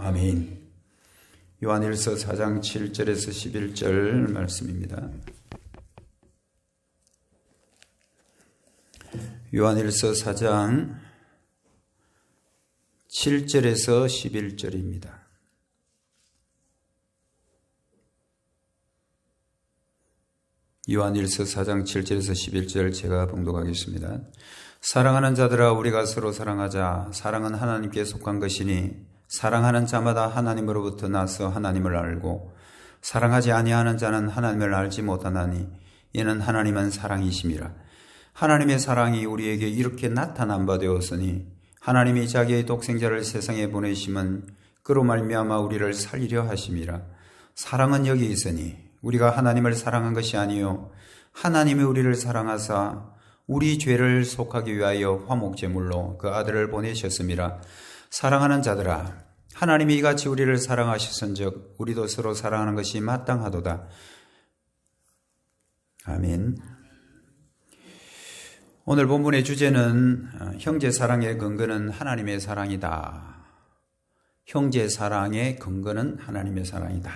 아멘. 요한일서 4장 7절에서 11절 말씀입니다. 요한일서 4장 7절에서 11절입니다. 요한일서 4장 7절에서 11절 제가 봉독하겠습니다. 사랑하는 자들아, 우리가 서로 사랑하자. 사랑은 하나님께 속한 것이니 사랑하는 자마다 하나님으로부터 나서 하나님을 알고 사랑하지 아니하는 자는 하나님을 알지 못하나니 이는 하나님은 사랑이심이라. 하나님의 사랑이 우리에게 이렇게 나타난 바 되었으니 하나님이 자기의 독생자를 세상에 보내심은 그로 말미암아 우리를 살리려 하심이라. 사랑은 여기 있으니 우리가 하나님을 사랑한 것이 아니요 하나님이 우리를 사랑하사 우리 죄를 속하기 위하여 화목제물로 그 아들을 보내셨음이라. 사랑하는 자들아, 하나님이 이같이 우리를 사랑하셨은즉 우리도 서로 사랑하는 것이 마땅하도다. 아멘. 오늘 본문의 주제는 형제 사랑의 근거는 하나님의 사랑이다. 형제 사랑의 근거는 하나님의 사랑이다.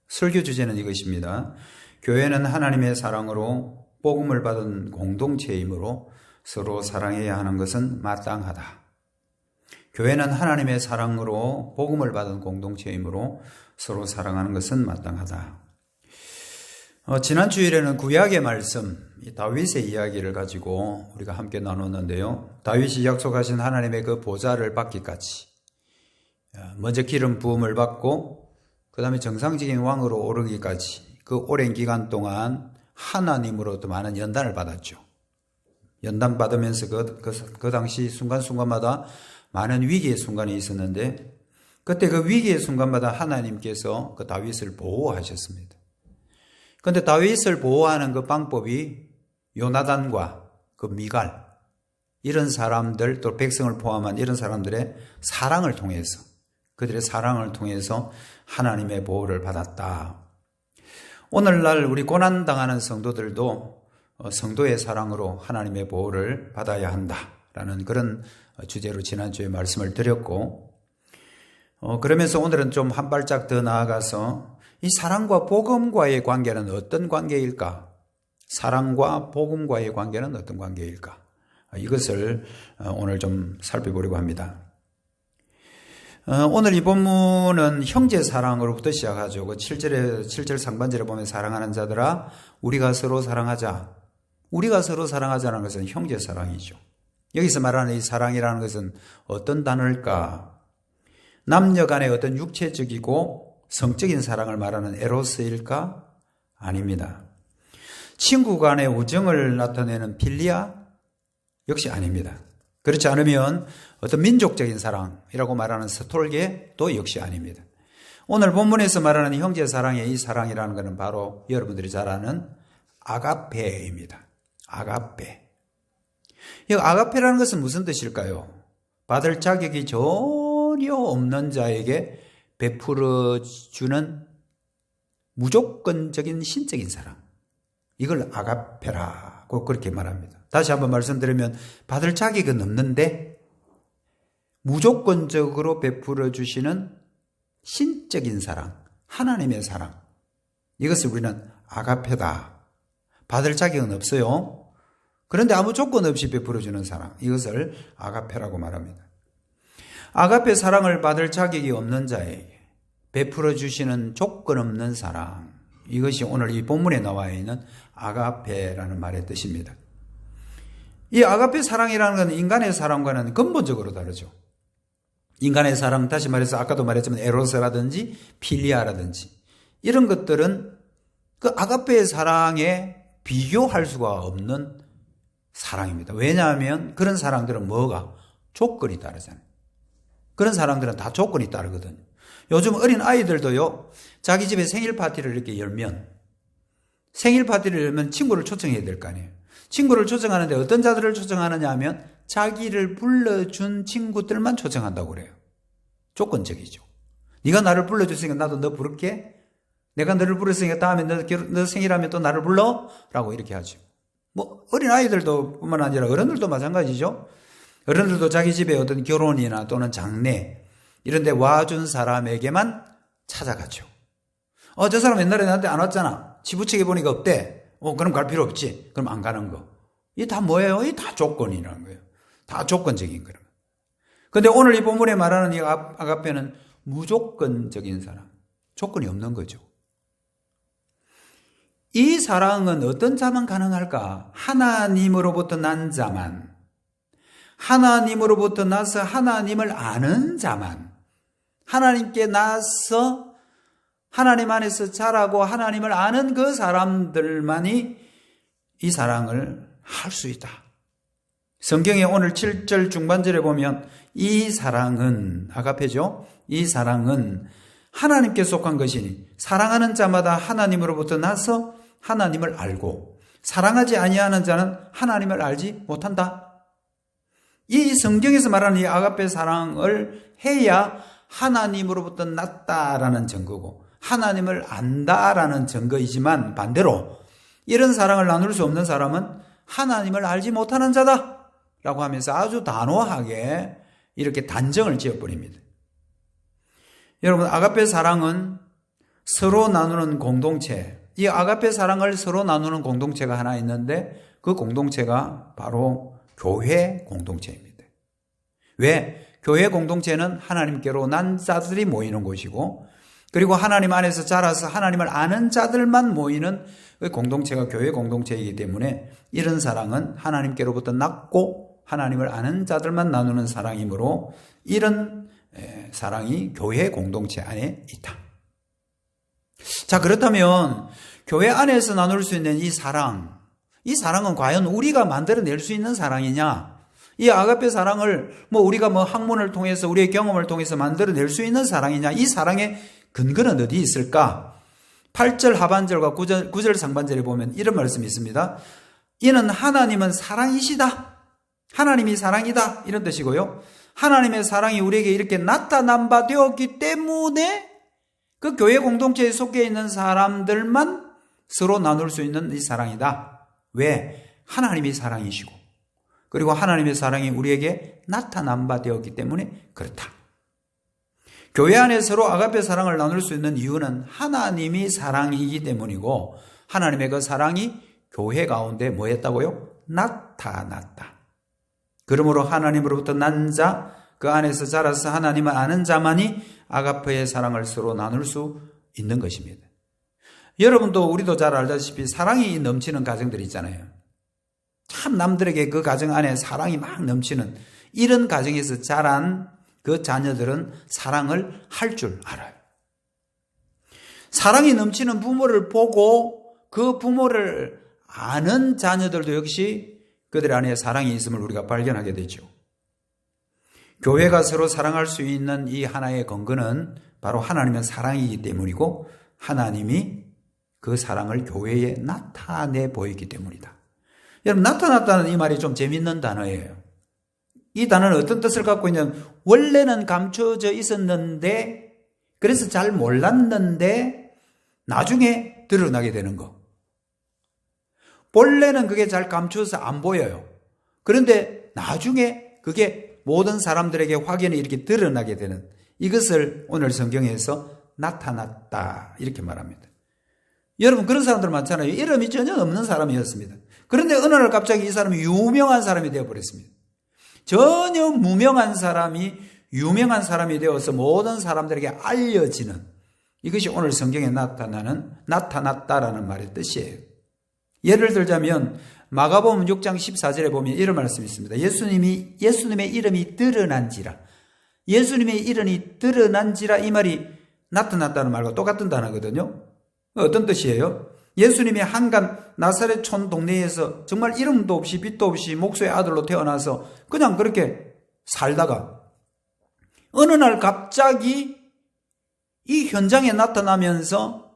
설교 주제는 이것입니다. 교회는 하나님의 사랑으로 복음을 받은 공동체이므로 서로 사랑해야 하는 것은 마땅하다. 교회는 하나님의 사랑으로 복음을 받은 공동체이므로 서로 사랑하는 것은 마땅하다. 지난 주일에는 구약의 말씀, 다윗의 이야기를 가지고 우리가 함께 나눴는데요. 다윗이 약속하신 하나님의 그 보좌를 받기까지 먼저 기름 부음을 받고 그 다음에 정상적인 왕으로 오르기까지 그 오랜 기간 동안 하나님으로부터 많은 연단을 받았죠. 연단 받으면서 그 당시 순간순간마다 많은 위기의 순간이 있었는데 그때 그 위기의 순간마다 하나님께서 그 다윗을 보호하셨습니다. 그런데 다윗을 보호하는 그 방법이 요나단과 그 미갈 이런 사람들 또 백성을 포함한 이런 사람들의 사랑을 통해서 그들의 사랑을 통해서 하나님의 보호를 받았다. 오늘날 우리 고난당하는 성도들도 성도의 사랑으로 하나님의 보호를 받아야 한다라는 그런 주제로 지난주에 말씀을 드렸고 그러면서 오늘은 좀 한 발짝 더 나아가서 이 사랑과 복음과의 관계는 어떤 관계일까? 사랑과 복음과의 관계는 어떤 관계일까? 이것을 오늘 좀 살펴보려고 합니다. 오늘 이 본문은 형제 사랑으로부터 시작하죠. 그 7절 상반절에 보면 사랑하는 자들아 우리가 서로 사랑하자. 우리가 서로 사랑하자는 것은 형제 사랑이죠. 여기서 말하는 이 사랑이라는 것은 어떤 단어일까? 남녀 간의 어떤 육체적이고 성적인 사랑을 말하는 에로스일까? 아닙니다. 친구 간의 우정을 나타내는 필리아? 역시 아닙니다. 그렇지 않으면 어떤 민족적인 사랑이라고 말하는 스톨게도 역시 아닙니다. 오늘 본문에서 말하는 형제 사랑의 이 사랑이라는 것은 바로 여러분들이 잘 아는 아가페입니다. 아가페. 이 아가페라는 것은 무슨 뜻일까요? 받을 자격이 전혀 없는 자에게 베풀어주는 무조건적인 신적인 사랑. 이걸 아가페라고 그렇게 말합니다. 다시 한번 말씀드리면 받을 자격은 없는데 무조건적으로 베풀어 주시는 신적인 사랑, 하나님의 사랑. 이것을 우리는 아가페다. 받을 자격은 없어요. 그런데 아무 조건 없이 베풀어 주는 사랑. 이것을 아가페라고 말합니다. 아가페 사랑을 받을 자격이 없는 자에게 베풀어 주시는 조건 없는 사랑. 이것이 오늘 이 본문에 나와 있는 아가페라는 말의 뜻입니다. 이 아가페 사랑이라는 것은 인간의 사랑과는 근본적으로 다르죠. 인간의 사랑, 다시 말해서 아까도 말했지만 에로스라든지 필리아라든지 이런 것들은 그 아가페의 사랑에 비교할 수가 없는 사랑입니다. 왜냐하면 그런 사랑들은 뭐가? 조건이 따르잖아요. 그런 사람들은 다 조건이 따르거든요. 요즘 어린 아이들도요, 자기 집에 생일 파티를 이렇게 열면 친구를 초청해야 될 거 아니에요. 친구를 초청하는데 어떤 자들을 초청하느냐 하면 자기를 불러준 친구들만 초청한다고 그래요. 조건적이죠. 네가 나를 불러줬으니까 나도 너 부를게. 내가 너를 불렀으니까 다음에 너 생일하면 또 나를 불러? 라고 이렇게 하죠. 뭐 어린 아이들도 뿐만 아니라 어른들도 마찬가지죠. 어른들도 자기 집에 어떤 결혼이나 또는 장례 이런데 와준 사람에게만 찾아가죠. 저 사람 옛날에 나한테 안 왔잖아. 지부책에 보니까 없대. 그럼 갈 필요 없지. 그럼 안 가는 거. 이게 다 뭐예요? 이게 다 조건이라는 거예요. 다 조건적인 거예요. 근데 오늘 이 본문에 말하는 이 아가페는 무조건적인 사랑. 조건이 없는 거죠. 이 사랑은 어떤 자만 가능할까? 하나님으로부터 난 자만, 하나님으로부터 나서 하나님을 아는 자만, 하나님께 나서 하나님 안에서 자라고 하나님을 아는 그 사람들만이 이 사랑을 할 수 있다. 성경에 오늘 7절 중반절에 보면 이 사랑은, 아가페죠? 이 사랑은 하나님께 속한 것이니 사랑하는 자마다 하나님으로부터 나서 하나님을 알고 사랑하지 아니하는 자는 하나님을 알지 못한다. 이 성경에서 말하는 이 아가페 사랑을 해야 하나님으로부터 났다라는 증거고 하나님을 안다라는 증거이지만 반대로 이런 사랑을 나눌 수 없는 사람은 하나님을 알지 못하는 자다 라고 하면서 아주 단호하게 이렇게 단정을 지어버립니다. 여러분, 아가페 사랑은 서로 나누는 공동체, 이 아가페 사랑을 서로 나누는 공동체가 하나 있는데 그 공동체가 바로 교회 공동체입니다. 왜? 교회 공동체는 하나님께로 난 자들이 모이는 곳이고 그리고 하나님 안에서 자라서 하나님을 아는 자들만 모이는 그 공동체가 교회 공동체이기 때문에 이런 사랑은 하나님께로부터 났고 하나님을 아는 자들만 나누는 사랑이므로 이런 사랑이 교회 공동체 안에 있다. 자, 그렇다면 교회 안에서 나눌 수 있는 이 사랑은 과연 우리가 만들어낼 수 있는 사랑이냐? 이 아가페 사랑을 우리가 학문을 통해서 우리의 경험을 통해서 만들어낼 수 있는 사랑이냐? 이 사랑의 근거는 어디 있을까? 8절 하반절과 9절 상반절에 보면 이런 말씀이 있습니다. 이는 하나님은 사랑이시다. 하나님이 사랑이다. 이런 뜻이고요. 하나님의 사랑이 우리에게 이렇게 나타난 바 되었기 때문에 그 교회 공동체에 속해 있는 사람들만 서로 나눌 수 있는 이 사랑이다. 왜? 하나님이 사랑이시고 그리고 하나님의 사랑이 우리에게 나타난 바 되었기 때문에 그렇다. 교회 안에 서로 아가페 사랑을 나눌 수 있는 이유는 하나님이 사랑이기 때문이고 하나님의 그 사랑이 교회 가운데 뭐 했다고요? 나타났다. 그러므로 하나님으로부터 난 자, 그 안에서 자라서 하나님을 아는 자만이 아가페의 사랑을 서로 나눌 수 있는 것입니다. 여러분도 우리도 잘 알다시피 사랑이 넘치는 가정들이 있잖아요. 참 남들에게 그 가정 안에 사랑이 막 넘치는 이런 가정에서 자란 그 자녀들은 사랑을 할 줄 알아요. 사랑이 넘치는 부모를 보고 그 부모를 아는 자녀들도 역시 그들 안에 사랑이 있음을 우리가 발견하게 되죠. 교회가 서로 사랑할 수 있는 이 하나의 근거는 바로 하나님의 사랑이기 때문이고 하나님이 그 사랑을 교회에 나타내 보이기 때문이다. 여러분, 나타났다는 이 말이 좀 재밌는 단어예요. 이 단어는 어떤 뜻을 갖고 있냐면 원래는 감춰져 있었는데 그래서 잘 몰랐는데 나중에 드러나게 되는 거. 본래는 그게 잘 감춰서 안 보여요. 그런데 나중에 그게 모든 사람들에게 확연히 이렇게 드러나게 되는 이것을 오늘 성경에서 나타났다 이렇게 말합니다. 여러분, 그런 사람들 많잖아요. 이름이 전혀 없는 사람이었습니다. 그런데 어느 날 갑자기 이 사람이 유명한 사람이 되어버렸습니다. 전혀 무명한 사람이 유명한 사람이 되어서 모든 사람들에게 알려지는 이것이 오늘 성경에 나타났다라는 말의 뜻이에요. 예를 들자면 마가복음 6장 14절에 보면 이런 말씀이 있습니다. 예수님의 이름이 드러난지라. 예수님의 이름이 드러난지라 이 말이 나타났다는 말과 똑같은 단어거든요. 어떤 뜻이에요? 예수님이 한간 나사렛 촌 동네에서 정말 이름도 없이 빛도 없이 목소의 아들로 태어나서 그냥 그렇게 살다가 어느 날 갑자기 이 현장에 나타나면서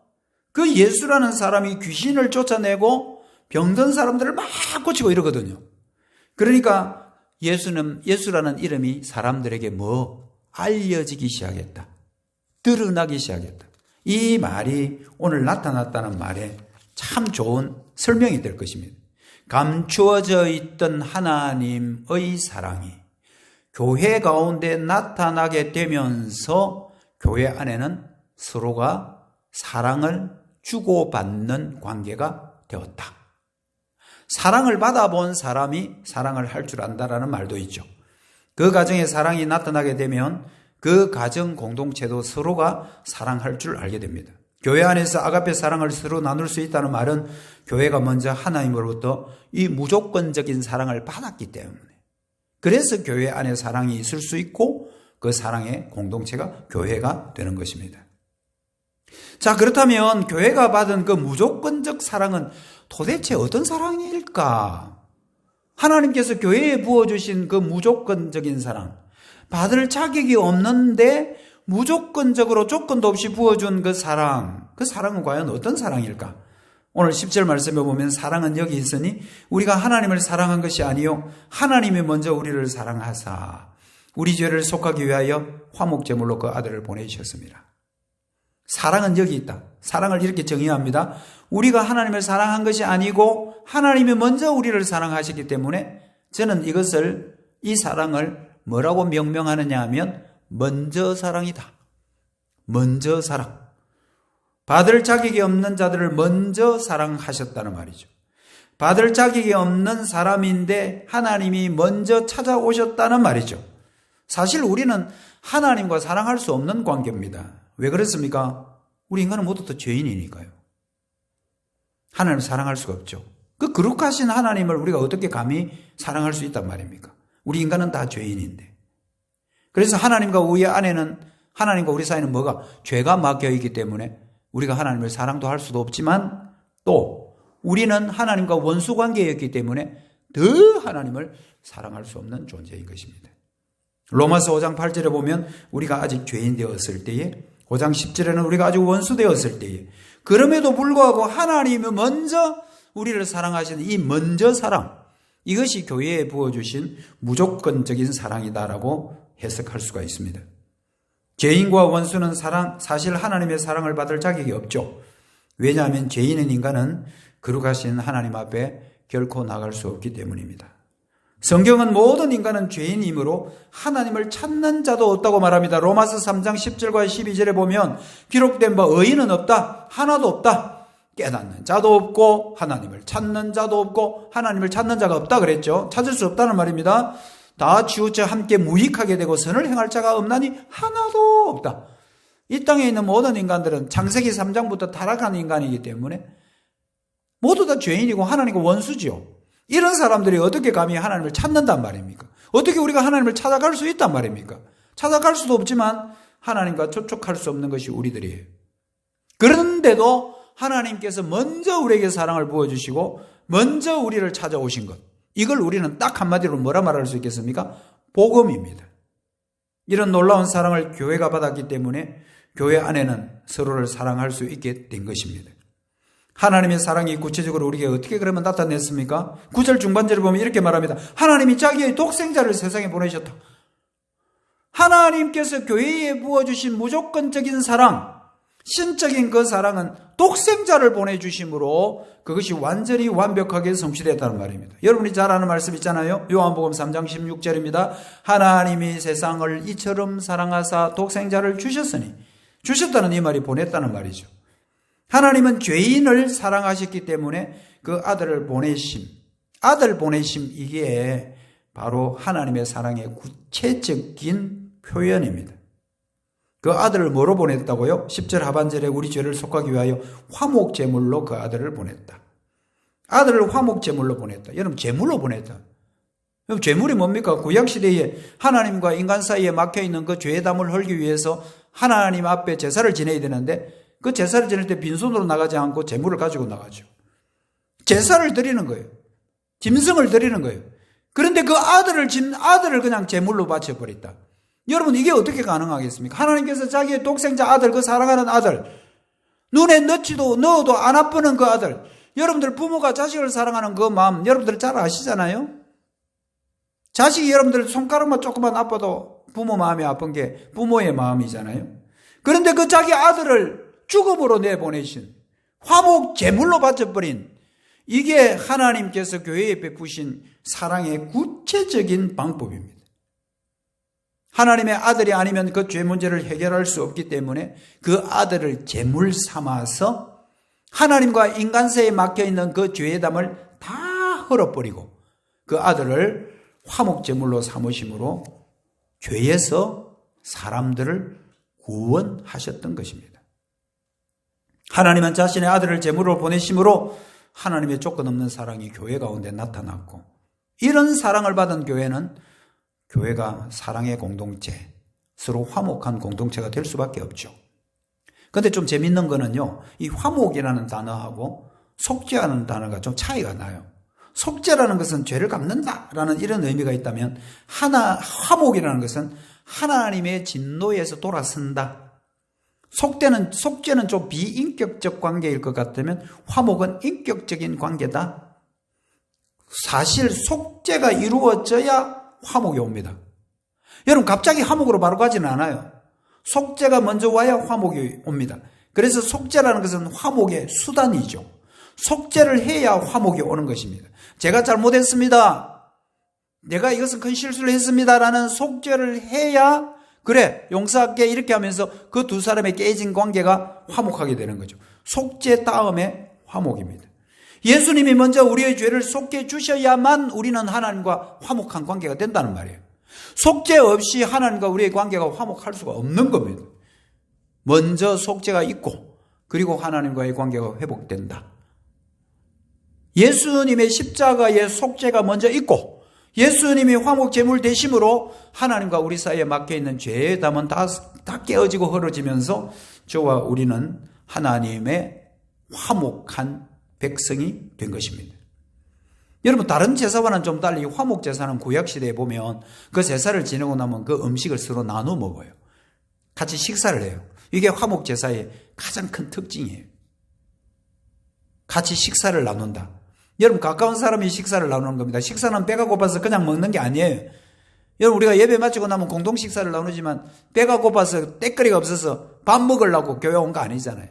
그 예수라는 사람이 귀신을 쫓아내고 병든 사람들을 막 고치고 이러거든요. 그러니까 예수라는 이름이 사람들에게 알려지기 시작했다. 드러나기 시작했다. 이 말이 오늘 나타났다는 말에 참 좋은 설명이 될 것입니다. 감추어져 있던 하나님의 사랑이 교회 가운데 나타나게 되면서 교회 안에는 서로가 사랑을 주고받는 관계가 되었다. 사랑을 받아본 사람이 사랑을 할 줄 안다라는 말도 있죠. 그 가정에 사랑이 나타나게 되면 그 가정 공동체도 서로가 사랑할 줄 알게 됩니다. 교회 안에서 아가페 사랑을 서로 나눌 수 있다는 말은 교회가 먼저 하나님으로부터 이 무조건적인 사랑을 받았기 때문에, 그래서 교회 안에 사랑이 있을 수 있고 그 사랑의 공동체가 교회가 되는 것입니다. 자, 그렇다면 교회가 받은 그 무조건적 사랑은 도대체 어떤 사랑일까? 하나님께서 교회에 부어주신 그 무조건적인 사랑, 받을 자격이 없는데 무조건적으로 조건도 없이 부어준 그 사랑은 과연 어떤 사랑일까? 오늘 10절 말씀에 보면 사랑은 여기 있으니 우리가 하나님을 사랑한 것이 아니요 하나님이 먼저 우리를 사랑하사 우리 죄를 속하기 위하여 화목제물로 그 아들을 보내주셨습니다. 사랑은 여기 있다. 사랑을 이렇게 정의합니다. 우리가 하나님을 사랑한 것이 아니고 하나님이 먼저 우리를 사랑하셨기 때문에 저는 이 사랑을 뭐라고 명명하느냐 하면 먼저 사랑이다. 먼저 사랑. 받을 자격이 없는 자들을 먼저 사랑하셨다는 말이죠. 받을 자격이 없는 사람인데 하나님이 먼저 찾아오셨다는 말이죠. 사실 우리는 하나님과 사랑할 수 없는 관계입니다. 왜 그렇습니까? 우리 인간은 모두 다 죄인이니까요. 하나님을 사랑할 수가 없죠. 그 거룩하신 하나님을 우리가 어떻게 감히 사랑할 수 있단 말입니까? 우리 인간은 다 죄인인데. 그래서 하나님과 우리 안에는, 하나님과 우리 사이는 뭐가? 죄가 막혀있기 때문에 우리가 하나님을 사랑도 할 수도 없지만 또 우리는 하나님과 원수 관계였기 때문에 더 하나님을 사랑할 수 없는 존재인 것입니다. 로마서 5장 8절에 보면 우리가 아직 죄인 되었을 때에, 5장 10절에는 우리가 아직 원수 되었을 때에, 그럼에도 불구하고 하나님이 먼저 우리를 사랑하시는 이 먼저 사랑, 이것이 교회에 부어주신 무조건적인 사랑이다라고 해석할 수가 있습니다. 죄인과 원수는 사실 하나님의 사랑을 받을 자격이 없죠. 왜냐하면 죄인인 인간은 거룩하신 하나님 앞에 결코 나갈 수 없기 때문입니다. 성경은 모든 인간은 죄인이므로 하나님을 찾는 자도 없다고 말합니다. 로마서 3장 10절과 12절에 보면 기록된 바 의인은 없다. 하나도 없다. 깨닫는 자도 없고 하나님을 찾는 자도 없고 하나님을 찾는 자가 없다 그랬죠. 찾을 수 없다는 말입니다. 다 치우쳐 함께 무익하게 되고 선을 행할 자가 없나니 하나도 없다. 이 땅에 있는 모든 인간들은 창세기 3장부터 타락한 인간이기 때문에 모두 다 죄인이고 하나님과 원수지요. 이런 사람들이 어떻게 감히 하나님을 찾는단 말입니까? 어떻게 우리가 하나님을 찾아갈 수 있단 말입니까? 찾아갈 수도 없지만 하나님과 접촉할 수 없는 것이 우리들이에요. 그런데도 하나님께서 먼저 우리에게 사랑을 부어주시고 먼저 우리를 찾아오신 것, 이걸 우리는 딱 한마디로 뭐라 말할 수 있겠습니까? 복음입니다. 이런 놀라운 사랑을 교회가 받았기 때문에 교회 안에는 서로를 사랑할 수 있게 된 것입니다. 하나님의 사랑이 구체적으로 우리에게 어떻게 그러면 나타냈습니까? 9절 중반절을 보면 이렇게 말합니다. 하나님이 자기의 독생자를 세상에 보내셨다. 하나님께서 교회에 부어주신 무조건적인 사랑, 신적인 그 사랑은 독생자를 보내주심으로 그것이 완전히 완벽하게 성취됐다는 말입니다. 여러분이 잘 아는 말씀 있잖아요. 요한복음 3장 16절입니다. 하나님이 세상을 이처럼 사랑하사 독생자를 주셨으니, 주셨다는 이 말이 보냈다는 말이죠. 하나님은 죄인을 사랑하셨기 때문에 그 아들 보내심, 이게 바로 하나님의 사랑의 구체적인 표현입니다. 그 아들을 뭐로 보냈다고요? 10절 하반절에 우리 죄를 속하기 위하여 화목제물로 그 아들을 보냈다. 아들을 화목제물로 보냈다. 여러분, 제물로 보냈다. 그럼 제물이 뭡니까? 구약시대에 하나님과 인간 사이에 막혀있는 그 죄의 담을 헐기 위해서 하나님 앞에 제사를 지내야 되는데 그 제사를 지낼 때 빈손으로 나가지 않고 제물을 가지고 나가죠. 제사를 드리는 거예요. 짐승을 드리는 거예요. 그런데 그 아들을 그냥 제물로 바쳐버렸다. 여러분, 이게 어떻게 가능하겠습니까? 하나님께서 자기의 독생자 아들, 그 사랑하는 아들, 눈에 넣어도 안 아프는 그 아들, 여러분들 부모가 자식을 사랑하는 그 마음 여러분들 잘 아시잖아요? 자식이 여러분들 손가락만 조금만 아파도 부모 마음이 아픈 게 부모의 마음이잖아요? 그런데 그 자기 아들을 죽음으로 내보내신, 화목 제물로 바쳐버린, 이게 하나님께서 교회에 베푸신 사랑의 구체적인 방법입니다. 하나님의 아들이 아니면 그 죄 문제를 해결할 수 없기 때문에 그 아들을 제물 삼아서 하나님과 인간세에 막혀있는 그 죄의 담을 다 헐어버리고 그 아들을 화목제물로 삼으심으로 죄에서 사람들을 구원하셨던 것입니다. 하나님은 자신의 아들을 제물로 보내심으로 하나님의 조건 없는 사랑이 교회 가운데 나타났고, 이런 사랑을 받은 교회는 교회가 사랑의 공동체, 서로 화목한 공동체가 될 수밖에 없죠. 그런데 좀 재밌는 거는요, 이 화목이라는 단어하고 속죄하는 단어가 좀 차이가 나요. 속죄라는 것은 죄를 갚는다라는 이런 의미가 있다면, 화목이라는 것은 하나님의 진노에서 돌아선다. 속죄는 좀 비인격적 관계일 것 같다면 화목은 인격적인 관계다. 사실 속죄가 이루어져야 화목이 옵니다. 여러분, 갑자기 화목으로 바로 가지는 않아요. 속죄가 먼저 와야 화목이 옵니다. 그래서 속죄라는 것은 화목의 수단이죠. 속죄를 해야 화목이 오는 것입니다. 제가 잘못했습니다, 내가 이것은 큰 실수를 했습니다라는 속죄를 해야, 그래 용서할게 이렇게 하면서 그 두 사람의 깨진 관계가 화목하게 되는 거죠. 속죄 다음에 화목입니다. 예수님이 먼저 우리의 죄를 속죄해 주셔야만 우리는 하나님과 화목한 관계가 된다는 말이에요. 속죄 없이 하나님과 우리의 관계가 화목할 수가 없는 겁니다. 먼저 속죄가 있고 그리고 하나님과의 관계가 회복된다. 예수님의 십자가의 속죄가 먼저 있고 예수님이 화목제물 되심으로 하나님과 우리 사이에 막혀있는 죄의 담은 다 깨어지고 헐어지면서 저와 우리는 하나님의 화목한 백성이 된 것입니다. 여러분, 다른 제사와는 좀 달리 화목제사는 구약시대에 보면 그 제사를 지내고 나면 그 음식을 서로 나눠 먹어요. 같이 식사를 해요. 이게 화목제사의 가장 큰 특징이에요. 같이 식사를 나눈다. 여러분, 가까운 사람이 식사를 나누는 겁니다. 식사는 배가 고파서 그냥 먹는 게 아니에요. 여러분, 우리가 예배 마치고 나면 공동 식사를 나누지만 배가 고파서 때거리가 없어서 밥 먹으려고 교회 온 거 아니잖아요.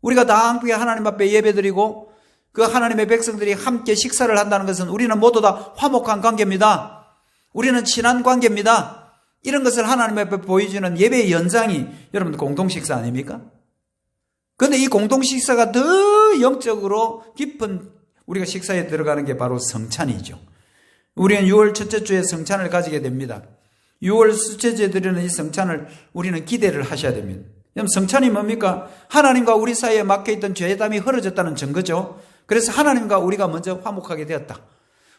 우리가 다 함께 하나님 앞에 예배드리고 그 하나님의 백성들이 함께 식사를 한다는 것은 우리는 모두 다 화목한 관계입니다. 우리는 친한 관계입니다. 이런 것을 하나님 앞에 보여주는 예배의 연장이 여러분 공동 식사 아닙니까? 그런데 이 공동 식사가 더 영적으로 깊은 우리가 식사에 들어가는 게 바로 성찬이죠. 우리는 6월 첫째 주에 성찬을 가지게 됩니다. 6월 셋째 주에 드리는 이 성찬을 우리는 기대를 하셔야 됩니다. 성찬이 뭡니까? 하나님과 우리 사이에 막혀있던 죄의 담이 헐어졌다는 증거죠. 그래서 하나님과 우리가 먼저 화목하게 되었다.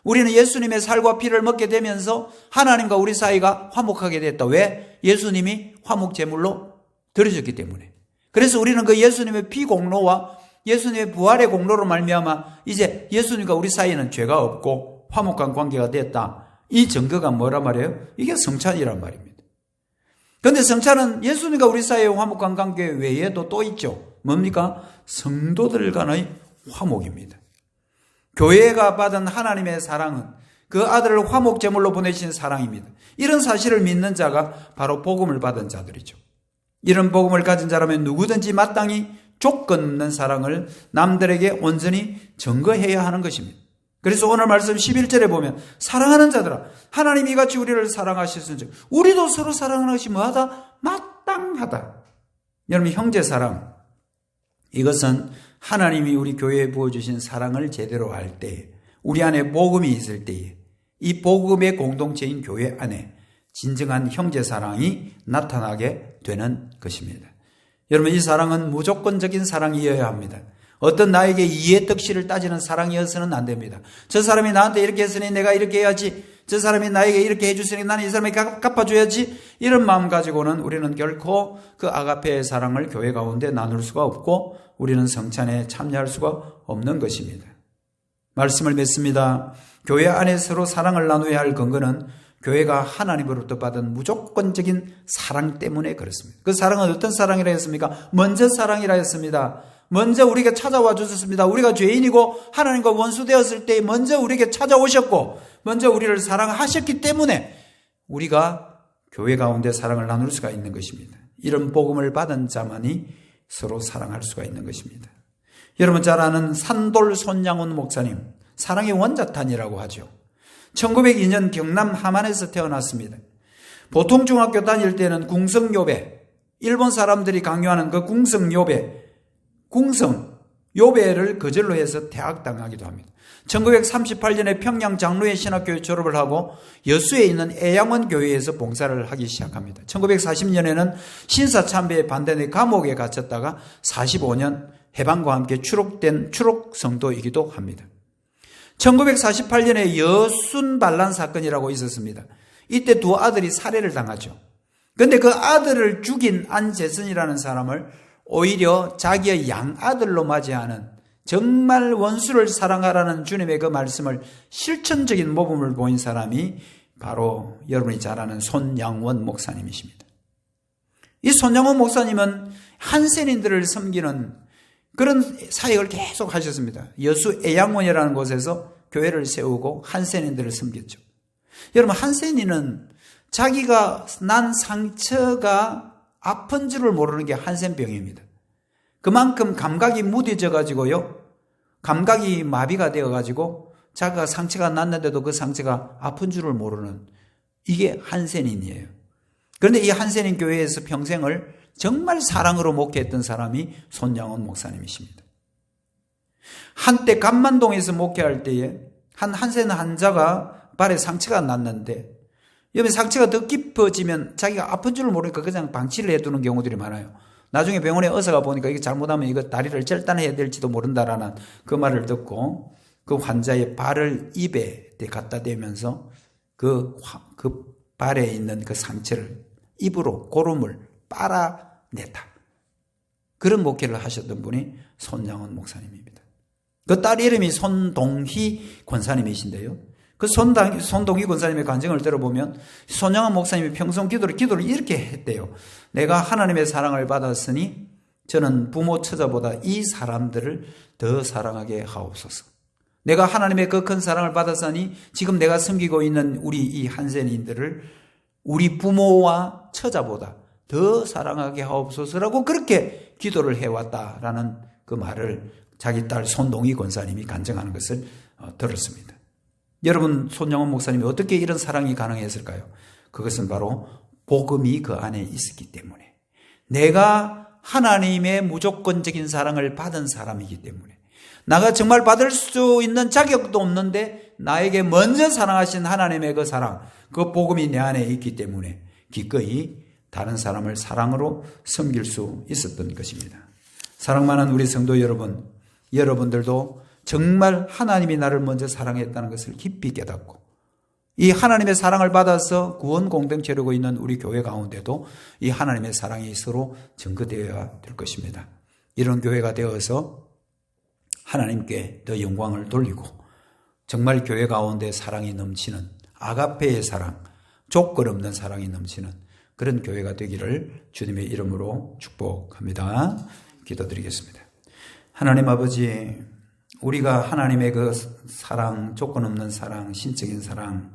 우리는 예수님의 살과 피를 먹게 되면서 하나님과 우리 사이가 화목하게 됐다. 왜? 예수님이 화목제물로 드려졌기 때문에. 그래서 우리는 그 예수님의 피 공로와 예수님의 부활의 공로로 말미암아 이제 예수님과 우리 사이에는 죄가 없고 화목한 관계가 됐다. 이 증거가 뭐란 말이에요? 이게 성찬이란 말입니다. 그런데 성찬은 예수님과 우리 사이의 화목한 관계 외에도 또 있죠. 뭡니까? 성도들 간의 화목입니다. 교회가 받은 하나님의 사랑은 그 아들을 화목제물로 보내신 사랑입니다. 이런 사실을 믿는 자가 바로 복음을 받은 자들이죠. 이런 복음을 가진 자라면 누구든지 마땅히 조건 없는 사랑을 남들에게 온전히 증거해야 하는 것입니다. 그래서 오늘 말씀 11절에 보면 사랑하는 자들아 하나님이 같이 우리를 사랑하셨은즉 우리도 서로 사랑하는 것이 뭐하다? 마땅하다. 여러분, 형제사랑, 이것은 하나님이 우리 교회에 부어주신 사랑을 제대로 알 때에, 우리 안에 복음이 있을 때에, 이 복음의 공동체인 교회 안에 진정한 형제사랑이 나타나게 되는 것입니다. 여러분, 이 사랑은 무조건적인 사랑이어야 합니다. 어떤 나에게 이해 득실을 따지는 사랑이어서는 안 됩니다. 저 사람이 나한테 이렇게 했으니 내가 이렇게 해야지, 저 사람이 나에게 이렇게 해줬으니 나는 이 사람에게 갚아줘야지, 이런 마음 가지고는 우리는 결코 그 아가페의 사랑을 교회 가운데 나눌 수가 없고 우리는 성찬에 참여할 수가 없는 것입니다. 말씀을 맺습니다. 교회 안에 서로 사랑을 나누어야 할 근거는 교회가 하나님으로부터 받은 무조건적인 사랑 때문에 그렇습니다. 그 사랑은 어떤 사랑이라 했습니까? 먼저 사랑이라 했습니다. 먼저 우리에게 찾아와 주셨습니다. 우리가 죄인이고 하나님과 원수되었을 때 먼저 우리에게 찾아오셨고 먼저 우리를 사랑하셨기 때문에 우리가 교회 가운데 사랑을 나눌 수가 있는 것입니다. 이런 복음을 받은 자만이 서로 사랑할 수가 있는 것입니다. 여러분 잘 아는 산돌 손양훈 목사님, 사랑의 원자탄이라고 하죠. 1902년 경남 함안에서 태어났습니다. 보통 중학교 다닐 때는 궁성요배, 일본 사람들이 강요하는 그 궁성요배, 궁성요배를 거절로 해서 퇴학당하기도 합니다. 1938년에 평양 장로회 신학교에 졸업을 하고 여수에 있는 애양원 교회에서 봉사를 하기 시작합니다. 1940년에는 신사참배에 반대해 감옥에 갇혔다가 45년 해방과 함께 추록된 추록성도이기도 합니다. 1948년에 여순반란 사건이라고 있었습니다. 이때 두 아들이 살해를 당하죠. 그런데 그 아들을 죽인 안재선이라는 사람을 오히려 자기의 양아들로 맞이하는, 정말 원수를 사랑하라는 주님의 그 말씀을 실천적인 모범을 보인 사람이 바로 여러분이 잘 아는 손양원 목사님이십니다. 이 손양원 목사님은 한센인들을 섬기는 그런 사역을 계속 하셨습니다. 여수 애양원이라는 곳에서 교회를 세우고 한센인들을 섬겼죠. 여러분, 한센인은 자기가 난 상처가 아픈 줄을 모르는 게 한센병입니다. 그만큼 감각이 무뎌져 가지고요, 감각이 마비가 되어 가지고 자기가 상처가 났는데도 그 상처가 아픈 줄을 모르는, 이게 한센인이에요. 그런데 이 한센인 교회에서 평생을 정말 사랑으로 목회했던 사람이 손양원 목사님이십니다. 한때 감만동에서 목회할 때에 한센 환자가 발에 상처가 났는데, 여기 상처가 더 깊어지면 자기가 아픈 줄을 모르니까 그냥 방치를 해두는 경우들이 많아요. 나중에 병원에 의사가 보니까 이거 잘못하면 이거 다리를 절단해야 될지도 모른다라는 그 말을 듣고 그 환자의 발을 입에 갖다 대면서 그 발에 있는 그 상처를 입으로 고름을 빨아냈다. 그런 목회를 하셨던 분이 손양원 목사님입니다. 그 딸 이름이 손동희 권사님이신데요. 그 손동희 권사님의 간증을 들어보면 손양원 목사님이 평소 기도를 이렇게 했대요. 내가 하나님의 사랑을 받았으니 저는 부모 처자보다 이 사람들을 더 사랑하게 하옵소서. 내가 하나님의 그 큰 사랑을 받았으니 지금 내가 섬기고 있는 우리 이 한센인들을 우리 부모와 처자보다 더 사랑하게 하옵소서라고 그렇게 기도를 해왔다라는 그 말을 자기 딸 손동희 권사님이 간증하는 것을 들었습니다. 여러분, 손양원 목사님이 어떻게 이런 사랑이 가능했을까요? 그것은 바로 복음이 그 안에 있었기 때문에, 내가 하나님의 무조건적인 사랑을 받은 사람이기 때문에, 나가 정말 받을 수 있는 자격도 없는데 나에게 먼저 사랑하신 하나님의 그 사랑, 그 복음이 내 안에 있기 때문에 기꺼이 다른 사람을 사랑으로 섬길 수 있었던 것입니다. 사랑 많은 우리 성도 여러분, 여러분들도 정말 하나님이 나를 먼저 사랑했다는 것을 깊이 깨닫고, 이 하나님의 사랑을 받아서 구원 공동체로 이루고 있는 우리 교회 가운데도 이 하나님의 사랑이 서로 증거되어야 될 것입니다. 이런 교회가 되어서 하나님께 더 영광을 돌리고 정말 교회 가운데 사랑이 넘치는 아가페의 사랑, 조건 없는 사랑이 넘치는 그런 교회가 되기를 주님의 이름으로 축복합니다. 기도드리겠습니다. 하나님 아버지, 우리가 하나님의 그 사랑, 조건 없는 사랑, 신적인 사랑,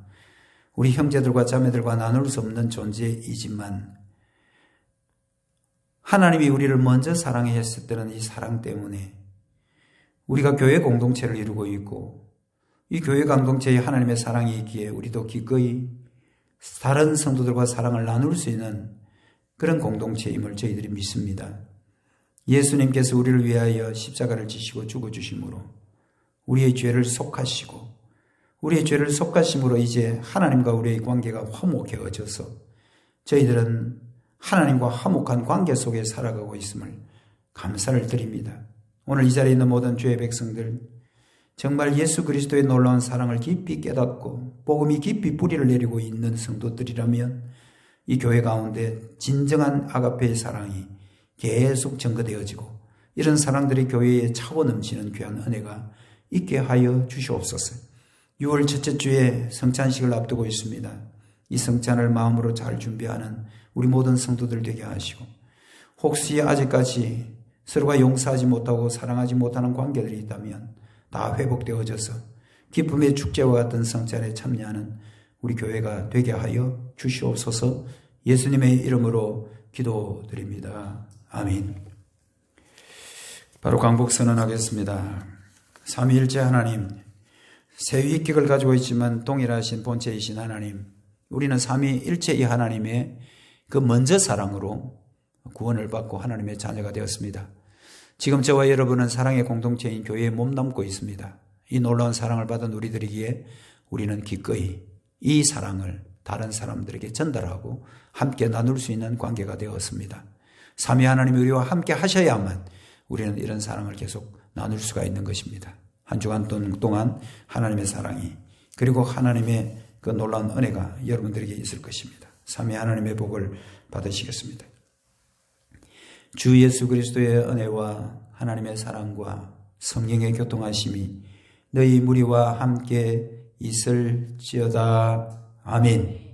우리 형제들과 자매들과 나눌 수 없는 존재이지만 하나님이 우리를 먼저 사랑했을 때는 이 사랑 때문에 우리가 교회 공동체를 이루고 있고, 이 교회 공동체에 하나님의 사랑이 있기에 우리도 기꺼이 다른 성도들과 사랑을 나눌 수 있는 그런 공동체임을 저희들이 믿습니다. 예수님께서 우리를 위하여 십자가를 지시고 죽어주심으로 우리의 죄를 속하시고, 우리의 죄를 속하심으로 이제 하나님과 우리의 관계가 화목해져서 저희들은 하나님과 화목한 관계 속에 살아가고 있음을 감사를 드립니다. 오늘 이 자리에 있는 모든 주의 백성들, 정말 예수 그리스도의 놀라운 사랑을 깊이 깨닫고 복음이 깊이 뿌리를 내리고 있는 성도들이라면 이 교회 가운데 진정한 아가페의 사랑이 계속 증거되어지고, 이런 사랑들이 교회에 차고 넘치는 귀한 은혜가 있게 하여 주시옵소서. 6월 첫째 주에 성찬식을 앞두고 있습니다. 이 성찬을 마음으로 잘 준비하는 우리 모든 성도들 되게 하시고, 혹시 아직까지 서로가 용서하지 못하고 사랑하지 못하는 관계들이 있다면 다 회복되어져서 기쁨의 축제와 같은 성찬에 참여하는 우리 교회가 되게 하여 주시옵소서. 예수님의 이름으로 기도드립니다. 아멘. 바로 강복 선언하겠습니다. 삼위일체 하나님, 세 위격을 가지고 있지만 동일하신 본체이신 하나님, 우리는 삼위일체의 하나님의 그 먼저 사랑으로 구원을 받고 하나님의 자녀가 되었습니다. 지금 저와 여러분은 사랑의 공동체인 교회에 몸담고 있습니다. 이 놀라운 사랑을 받은 우리들이기에 우리는 기꺼이 이 사랑을 다른 사람들에게 전달하고 함께 나눌 수 있는 관계가 되었습니다. 삼위 하나님이 우리와 함께 하셔야만 우리는 이런 사랑을 계속 나눌 수가 있는 것입니다. 한 주간 동안 하나님의 사랑이 그리고 하나님의 그 놀라운 은혜가 여러분들에게 있을 것입니다. 삼위 하나님의 복을 받으시겠습니다. 주 예수 그리스도의 은혜와 하나님의 사랑과 성령의 교통하심이 너희 무리와 함께 있을지어다. 아멘.